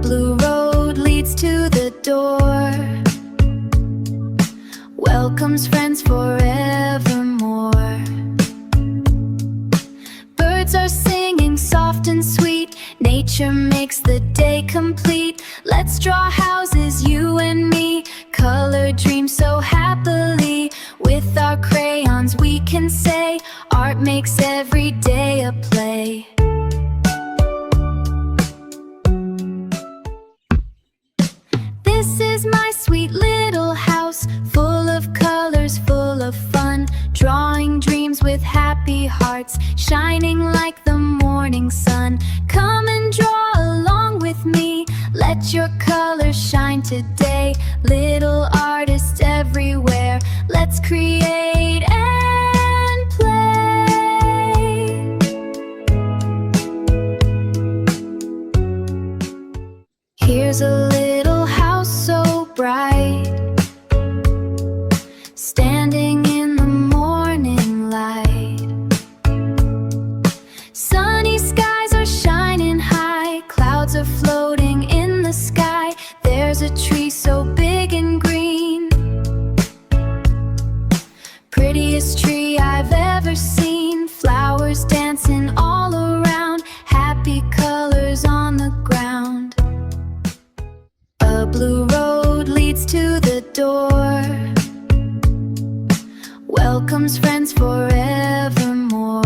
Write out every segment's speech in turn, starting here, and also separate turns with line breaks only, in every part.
blue road leads to the door, welcomes friends forevermore. Birds are singing soft and sweet, nature makes the day complete. Let's draw houses, you and me, color dreams so happily. With our crayons we can say, art makes every day a play. This is my sweet little house, full of colors, full of fun. Drawing dreams with happy hearts, shining like the morning sun. Come and draw along with me, let your colors shine today. Little artists everywhere, let's create and play. Here's a little house so bright, standing in the morning light. Sunny skies are shining high, clouds are floating in the sky. There's a tree so big and green, prettiest tree I've ever seen. Flowers dancing all around, happy colors on the ground. A blue road leads to the door, welcomes friends forevermore.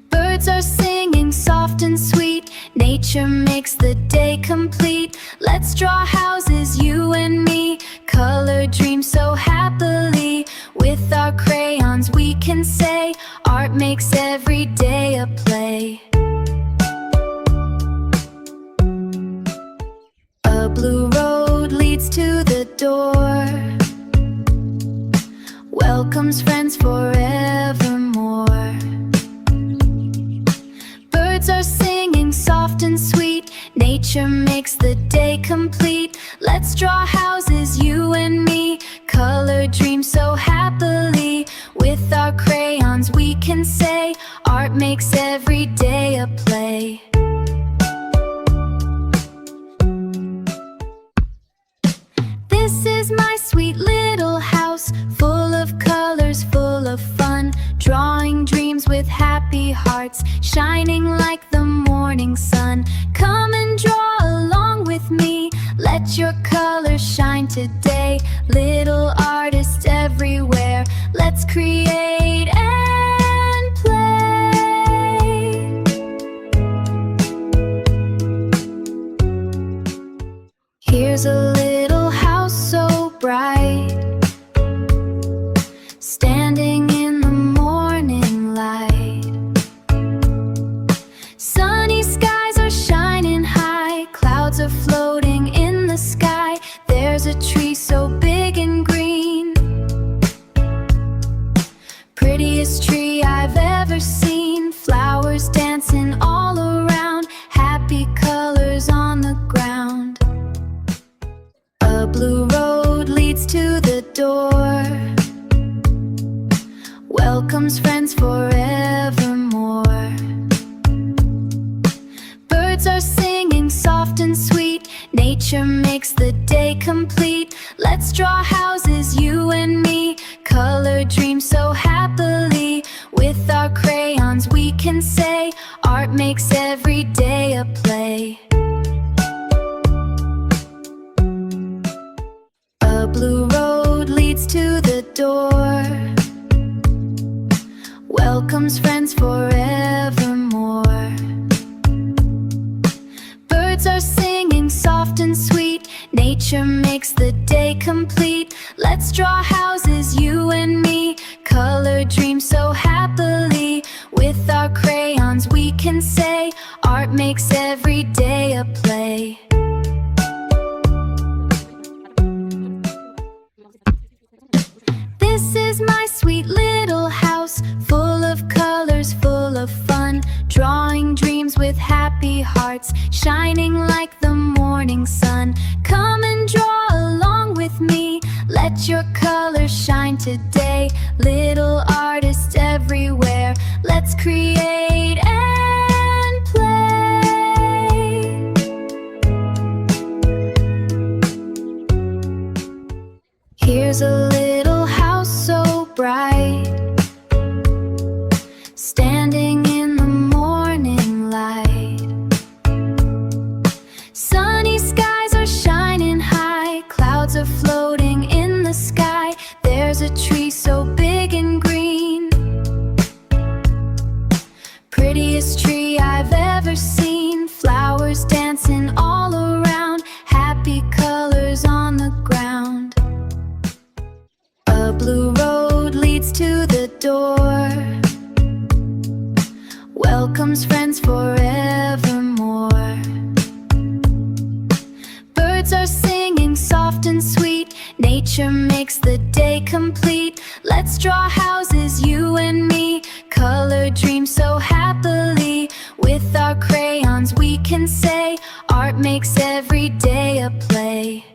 Birds are singing soft and sweet, nature makes the day complete. Let's draw houses, you and me, color dreams so happily. With our crayons we can say, art makes every day a play. A blue road leads to the door, welcomes friends forevermore. Birds are singing soft and sweet, nature makes the day complete. Let's draw houses, you and me, color dreams so happily. With our crayons we can say, art makes every day a play. This is my sweet little house, full of colors, full of fun. Drawing dreams with happy hearts, shining like the morning sun. Come and draw along with me, let your colors shine today. Little artists everywhere, let's create and play. Here's a little house so bright, standing in the morning light. Sunny skies are shining high, clouds are floating in the sky. There's a tree so big and green, prettiest tree I've ever seen. Flowers dancing all around, happy colors on the ground. A blue road leads to the door, welcomes friends forevermore. Birds are singing soft and sweet, nature makes the day complete. Let's draw houses, you and me, color dreams so happily. With our crayons we can say, art makes every day a play. A blue road leads to the door, welcomes friends forevermore. Birds are singing soft and sweet, nature makes the day complete. Let's draw houses, you and me, color dreams so happily. With our crayons we can say, art makes every day a play. This is my sweet little house, full of colors, full of fun. Drawing dreams with happy hearts, shining like the morning sun. Come and draw along with me, let your colors shine today. Little artists everywhere, let's create and play. Nature makes the day complete. Let's draw houses, you and me. Color dream so happily. With our crayons we can say, art makes every day a play.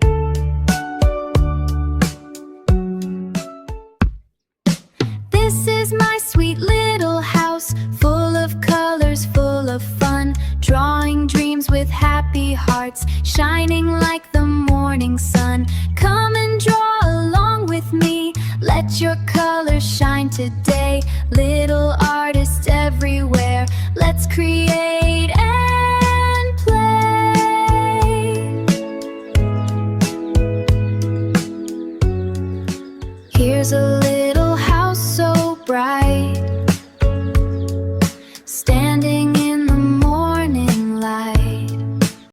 This is my sweet little house, full of colors, full of fun. Drawing dreams with happy hearts, shining like the morning sun. Come and draw along with me. Let your colors shine today. Little artists everywhere. Let's create and play. Here's a little